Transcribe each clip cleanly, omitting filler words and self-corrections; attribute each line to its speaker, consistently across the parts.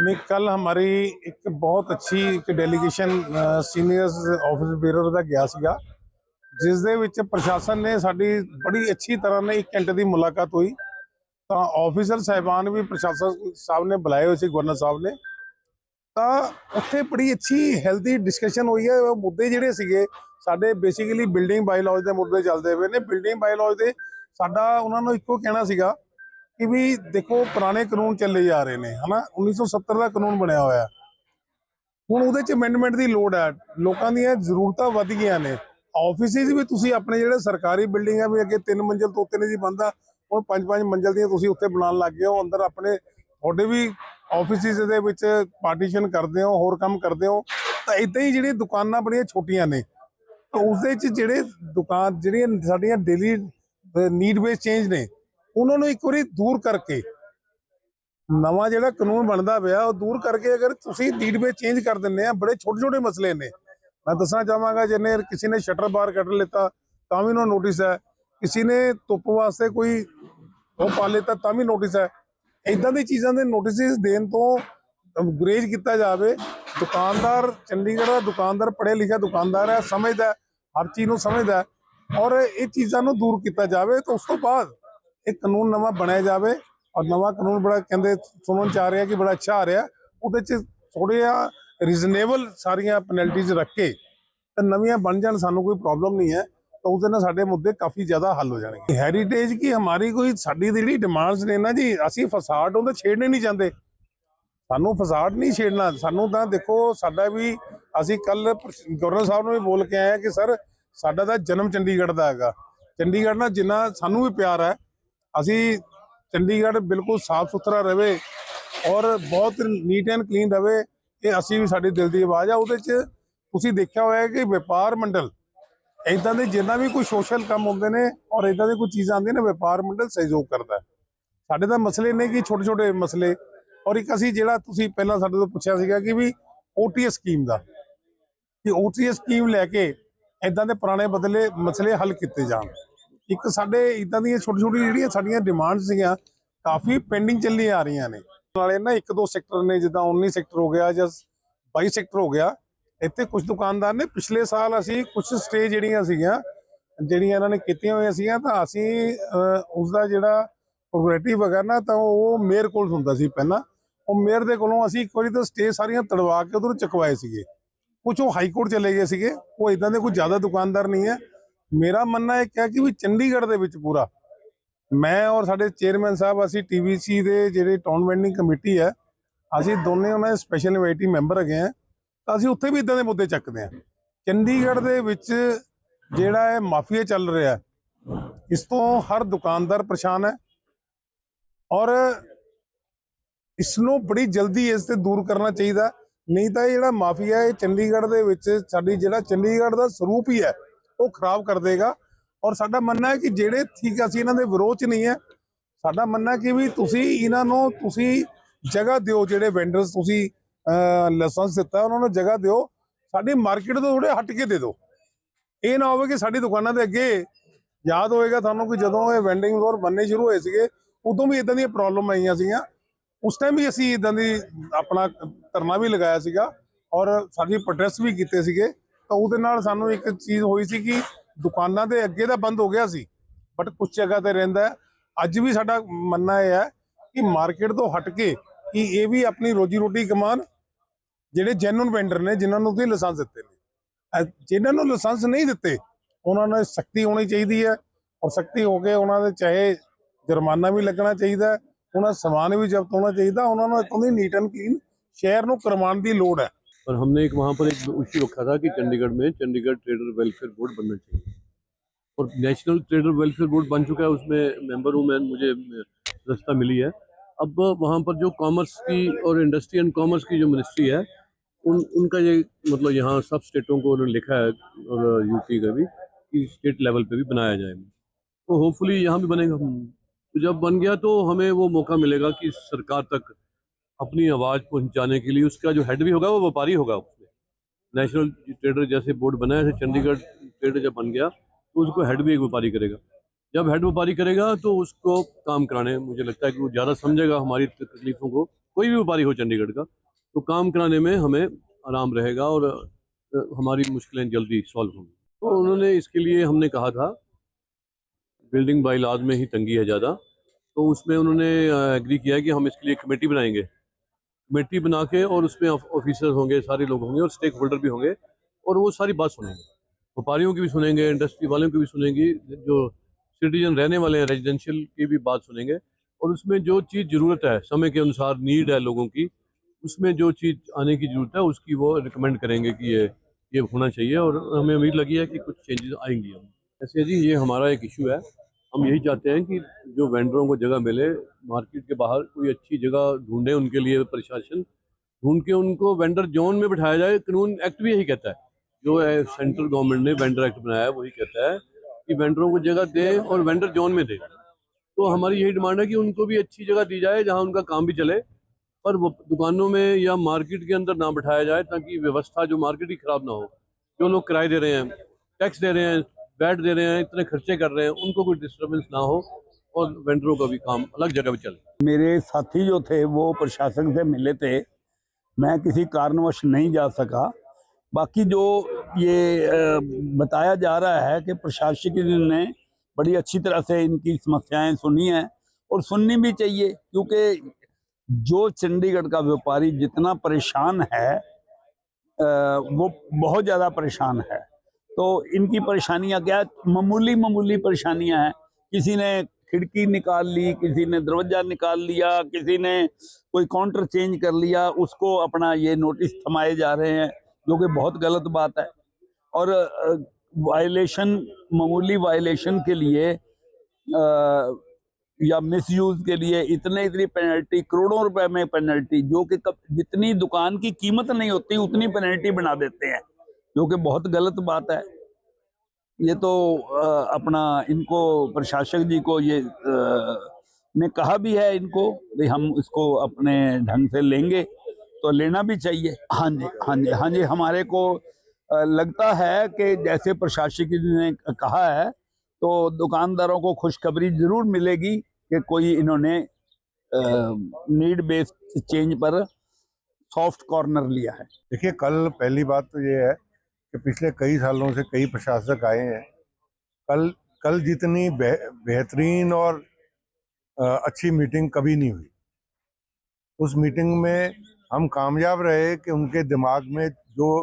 Speaker 1: नहीं, कल हमारी एक बहुत अच्छी एक डेलीगेशन सीनियर्स ऑफिस बेरर ਦਾ ਗਿਆ ਸੀਗਾ, ਜਿਸ ਦੇ ਵਿੱਚ ਪ੍ਰਸ਼ਾਸਨ ਨੇ ਸਾਡੀ ਬੜੀ ਅੱਛੀ ਤਰ੍ਹਾਂ ਨਾਲ 1 ਘੰਟੇ ਦੀ ਮੁਲਾਕਾਤ ਹੋਈ। ਤਾਂ ਆਫੀਸਰ ਸਾਹਿਬਾਨ ਵੀ ਪ੍ਰਸ਼ਾਸਨ ਸਾਹਿਬ ਨੇ ਬੁਲਾਏ ਹੋਏ ਸੀ, ਗਵਰਨਰ ਸਾਹਿਬ ਨੇ। ਤਾਂ ਉੱਥੇ ਬੜੀ ਅੱਛੀ ਹੈਲਦੀ ਡਿਸਕਸ਼ਨ ਹੋਈ ਹੈ। ਉਹ ਮੁੱਦੇ ਜਿਹੜੇ ਸੀਗੇ ਸਾਡੇ ਬੇਸਿਕਲੀ ਬਿਲਡਿੰਗ ਬਾਇਲਾਜ਼ ਦੇ ਮੁੱਦੇ ਚੱਲਦੇ ਪਏ ਨੇ। ਬਿਲਡਿੰਗ ਬਾਇਲਾਜ਼ ਦੇ ਸਾਡਾ ਉਹਨਾਂ ਨੂੰ ਇੱਕੋ ਕਹਿਣਾ ਸੀਗਾ कि भी देखो पुराने कानून चले जा रहे हैं, है ना। 1970 का कानून बनया होया, हुण उहदे च अमेंडमेंट की लोड़ है। लोगों दी जरूरतां वध गईयां ने। ऑफिसिस भी तुसीं अपने जिहड़े सरकारी बिल्डिंग है भी अगे 3 मंजिल तो उत्ते नहीं सी बनदा, हुण 5-5 मंजिल दी तुसीं उत्ते बनाउण लग गए हो। अंदर अपने तुहाडे भी ऑफिसिस दे विच पार्टीशन करदे हो, होर काम करदे हो। तां इदां ही जिहड़ी दुकानां बड़ियां छोटियां ने, तां उसदे च जिहड़े दुकान जिहड़ियां साडीआं डेली नीड बेस चेंज ने, उन्होंने एक बार दूर करके नवा जो कानून बनता पाया दूर करके अगर तुसी नीड बेस चेंज कर दें। बड़े छोटे छोटे मसले ने। मैं दसना चाहवागा, जिन्हें किसी ने शटर बार कट लेता तो भी उन्होंने नोटिस है, किसी ने धुप वास्ते कोई वो पा लेता तो भी नोटिस है। इदा दी चीज़ों के नोटिस देने तो गुरेज किया जाए। दुकानदार चंडीगढ़ का दुकानदार पढ़े लिखा दुकानदार है, समझदा है, हर चीज़ को समझदा है और ये चीज़ों दूर किया जाए। तो उस तो बाद एक कानून नवा बनाया जाए और नवा कानून बड़ा कहते सुनने च आ रहा कि बड़ा अच्छा आ रहा। वो थोड़े रीजनेबल सारिया पेनल्टीज रख के नवियां बन जान, सानू कोई प्रॉब्लम नहीं है। तो उस दिन साडे मुद्दे काफ़ी ज़्यादा हल हो जाएंगे। हैरीटेज की हमारी कोई साडी जिहड़ी डिमांड्स ने ना जी, असी फसाड उहदा छेड़ने नहीं चाहते। सानू फसाड नहीं छेड़ना। सानू तां देखो साडा भी असी कल गवर्नर साहब ने भी बोल के आए कि सर साडा तां जन्म चंडीगढ़ दा हैगा। चंडीगढ़ नाल जिन्ना सानू भी प्यार है, असी चंडीगढ़ बिल्कुल साफ सुथरा रहे और बहुत नीट एंड क्लीन रहे। ये असी भी साडी दिल की आवाज़ है। उहदे च तुसीं देखिया होया कि व्यापार मंडल इदां दे जिन्ना भी कोई सोशल काम होंदे ने और इदां दी कोई चीज़ां आंदियां ने, व्यापार मंडल सहयोग करता है। साडे तां मसले ने कि छोटे छोटे मसले। और एक असी जिहड़ा तुसीं पहलां साडे तों पुछिया सीगा कि भी OTS स्कीम दा, कि OTS स्कीम लैके इदां दे पुराने बदले मसले हल किए जाण। एक साडे इदां दी छोटी छोटी जिहड़ियां साडीआं डिमांड्स सीगियां काफ़ी पेंडिंग चली आ रही ने। नाले ना 1-2 सैक्टर ने, जिद्दां 19 सैक्टर हो गया या 22 सैक्टर हो गया। इत्थे कुछ दुकानदार ने पिछले साल असी कुछ स्टे जिहड़ियां सीगियां जिहड़ियां इन्हां ने कीतियां होईयां सीगियां, तां असी उसदा जिहड़ा प्रोग्रेटिव हैगा ना, तां ओह मेयर कोल हुंदा सी पहलां। ओह मेयर दे कोलों असी एक वारी तां स्टे सारियां तड़वा के उधरों चुकवाए सीगे। कुछ वो हाई कोर्ट चले गए सीगे। वो इदां दे कोई ज़्यादा दुकानदार नहीं है। मेरा मनना एक है कि भी चंडीगढ़ दे विच पूरा मैं और साडे चेयरमैन साहब असी TVC दे जिहड़ी टाउन वेंडिंग कमेटी है, असी दोने उन्हें स्पैशल इन्वाइटी मैंबर है हैं। तो असी उत्थे भी इदां दे मुद्दे चकदे हैं। चंडीगढ़ दे विच जिहड़ा है माफिया चल रहा है, इस तो हर दुकानदार परेशान है और इसनों बड़ी जल्दी इस ते दूर करना चाहिए। नहीं तो जिहड़ा माफिया है चंडीगढ़ दे विच साडी जिहड़ा चंडीगढ़ दा स्वरूप ही है वो खराब कर देगा। और साडा मनना है कि जेड़े ठीक असीं इन्हां दे विरोध च नहीं है। साडा मनना कि भी तुसीं इन्हां नूं तुसीं जगह दिओ, जेड़े वेंडर्स तुसीं लाइसेंस दिता उन्हां नूं जगह दिओ, साडी मार्केट तो थोड़े हट के दे दो। ये ना होवे कि साडी दुकानां दे अगे याद होएगा थानूं कि जदों ये वेंडिंग जोन बनने शुरू होए सीगे उदों भी इदां दी प्रॉब्लम आईयां सीगियां। उस टाइम भी असीं इदां दी अपना धरना भी लगाया सीगा और साडी प्रोटेस्ट भी कीते सीगे। तो उहदे नाल सानूं एक चीज़ होई सी कि दुकानां दे अगे तां बंद हो गया सी, बट कुछ जगह ते रहिंदा है। अज भी साडा मनना यह है कि मार्केट तो हट के कि ये भी अपनी रोजी रोटी कमान, जिहड़े जेन्युइन वेंडर ने जिन्हां नूं तुसीं लाइसेंस दित्ते ने। जिन्हां नूं लाइसेंस नहीं दित्ते उन्हां नूं सख्ती होनी चाहिदी है और सख्ती हो के उन्हां दे चाहे जुर्माना भी लगना चाहिए, उन्हां समान भी जब्त होना चाहिए, उन्हां नूं इत्थों दी नीट एंड क्लीन शहर नूं करवाउण दी लोड़ है।
Speaker 2: और हमने एक वहाँ पर एक इशू रखा था कि चंडीगढ़ में चंडीगढ़ ट्रेडर वेलफेयर बोर्ड बनना चाहिए और नेशनल ट्रेडर वेलफेयर बोर्ड बन चुका है। उसमें मेंबर हूँ मैं, मुझे रास्ता मिली है। अब वहाँ पर जो कॉमर्स की और इंडस्ट्री एंड कॉमर्स की जो मिनिस्ट्री है उनका ये मतलब यहाँ सब स्टेटों को उन्होंने लिखा है और यूटी का भी कि स्टेट लेवल पे भी बनाया जाए। तो होपफुली यहाँ भी बनेगा। तो जब बन गया तो हमें वो मौका मिलेगा कि सरकार तक अपनी आवाज़ पहुंचाने के लिए उसका जो हेड भी होगा वो व्यापारी होगा। उसमें नेशनल ट्रेडर जैसे बोर्ड बना है, चंडीगढ़ ट्रेडर जब बन गया तो उसको हेड भी एक व्यापारी करेगा। जब हेड व्यापारी करेगा तो उसको काम कराने मुझे लगता है कि वो ज़्यादा समझेगा हमारी तकलीफ़ों को कोई भी व्यापारी हो चंडीगढ़ का, तो काम कराने में हमें आराम रहेगा और हमारी मुश्किलें जल्दी सॉल्व होंगी। तो उन्होंने इसके लिए हमने कहा था, बिल्डिंग बाई लॉज में ही तंगी है ज़्यादा, तो उसमें उन्होंने एग्री किया कि हम इसके लिए कमेटी बनाएंगे। कमेटी बना के और उसमें ऑफिसर्स होंगे, सारे लोग होंगे और स्टेक होल्डर भी होंगे और वो सारी बात सुनेंगे। व्यापारियों की भी सुनेंगे, इंडस्ट्री वालों की भी सुनेंगी, जो सिटीजन रहने वाले हैं रेजिडेंशियल की भी बात सुनेंगे और उसमें जो चीज़ ज़रूरत है, समय के अनुसार नीड है लोगों की, उसमें जो चीज़ आने की ज़रूरत है उसकी वो रिकमेंड करेंगे कि ये होना चाहिए और हमें उम्मीद लगी है कि कुछ चेंजेस आएंगी। हम ऐसे जी ये हमारा एक इशू है, हम यही चाहते हैं कि जो वेंडरों को जगह मिले, मार्केट के बाहर कोई अच्छी जगह ढूंढे उनके लिए प्रशासन, ढूंढ के उनको वेंडर जोन में बिठाया जाए। कानून एक्ट भी यही कहता है, जो है सेंट्रल गवर्नमेंट ने वेंडर एक्ट बनाया है वही कहता है कि वेंडरों को जगह दे और वेंडर जोन में दे। तो हमारी यही डिमांड है कि उनको भी अच्छी जगह दी जाए जहाँ उनका काम भी चले, पर वो दुकानों में या मार्केट के अंदर ना बिठाया जाए, ताकि व्यवस्था जो मार्केट की खराब ना हो। जो लोग किराए दे रहे हैं, टैक्स दे रहे हैं, वैट दे रहे हैं, इतने खर्चे कर रहे हैं, उनको कोई डिस्टर्बेंस ना हो और वेंडरों का भी काम अलग जगह पे चले।
Speaker 3: मेरे साथी जो थे वो प्रशासन से मिले थे, मैं किसी कारणवश नहीं जा सका। बाकी जो ये बताया जा रहा है कि प्रशासक ने बड़ी अच्छी तरह से इनकी समस्याएं सुनी हैं और सुननी भी चाहिए, क्योंकि जो चंडीगढ़ का व्यापारी जितना परेशान है वो बहुत ज़्यादा परेशान है। तो इनकी परेशानियां क्या, मामूली मामूली परेशानियां हैं। किसी ने खिड़की निकाल ली, किसी ने दरवाजा निकाल लिया, किसी ने कोई काउंटर चेंज कर लिया, उसको अपना ये नोटिस थमाए जा रहे हैं, जो कि बहुत गलत बात है। और वायलेशन, मामूली वायलेशन के लिए या मिसयूज के लिए इतनी पेनल्टी, करोड़ों रुपए में पेनल्टी, जो कि जितनी दुकान की कीमत नहीं होती उतनी पेनल्टी बना देते हैं, जो कि बहुत गलत बात है। ये तो अपना इनको प्रशासक जी को ये ने कहा भी है इनको भाई हम इसको अपने ढंग से लेंगे, तो लेना भी चाहिए। हाँ जी, हाँ जी, हाँ जी, हमारे को लगता है कि जैसे प्रशासक जी ने कहा है, तो दुकानदारों को खुशखबरी जरूर मिलेगी कि कोई इन्होंने नीड बेस्ड चेंज पर सॉफ्ट कॉर्नर लिया है।
Speaker 1: देखिए, कल पहली बात तो ये है कि पिछले कई सालों से कई प्रशासक आए हैं। कल कल जितनी बेहतरीन और अच्छी मीटिंग कभी नहीं हुई। उस मीटिंग में हम कामयाब रहे कि उनके दिमाग में जो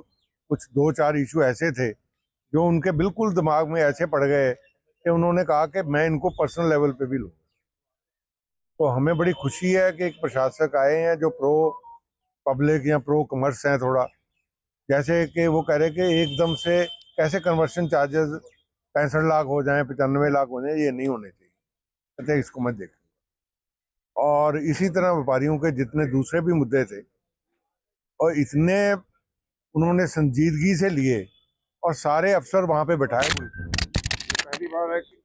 Speaker 1: कुछ 2-4 इशू ऐसे थे जो उनके बिल्कुल दिमाग में ऐसे पड़ गए कि उन्होंने कहा कि मैं इनको पर्सनल लेवल पे भी लूँ। तो हमें बड़ी खुशी है कि एक प्रशासक आए हैं जो प्रो पब्लिक या प्रो कमर्स हैं थोड़ा। जैसे कि वो कह रहे कि एकदम से कैसे कन्वर्शन चार्जेस 65 लाख हो जाएं, 95 लाख हो जाएं, ये नहीं होने चाहिए। कहते इसको मत देखें। और इसी तरह व्यापारियों के जितने दूसरे भी मुद्दे थे और इतने उन्होंने संजीदगी से लिए और सारे अफसर वहां पे बैठाए हुए थे। पहली बार है कि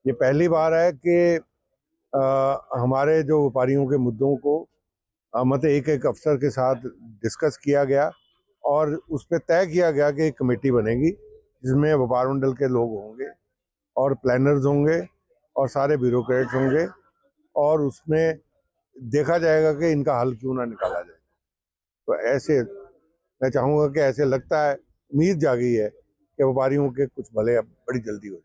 Speaker 1: ये पहली बार है कि हमारे जो व्यापारियों के मुद्दों को मतलब एक एक अफसर के साथ डिस्कस किया गया और उस पर तय किया गया कि एक कमेटी बनेगी जिसमें व्यापार मंडल के लोग होंगे और प्लानर्स होंगे और सारे ब्यूरोक्रेट्स होंगे और उसमें देखा जाएगा कि इनका हल क्यों ना निकाला जाए। तो ऐसे मैं चाहूँगा कि ऐसे लगता है, उम्मीद जागी है कि व्यापारियों के कुछ भले अब बड़ी जल्दी हो जाए।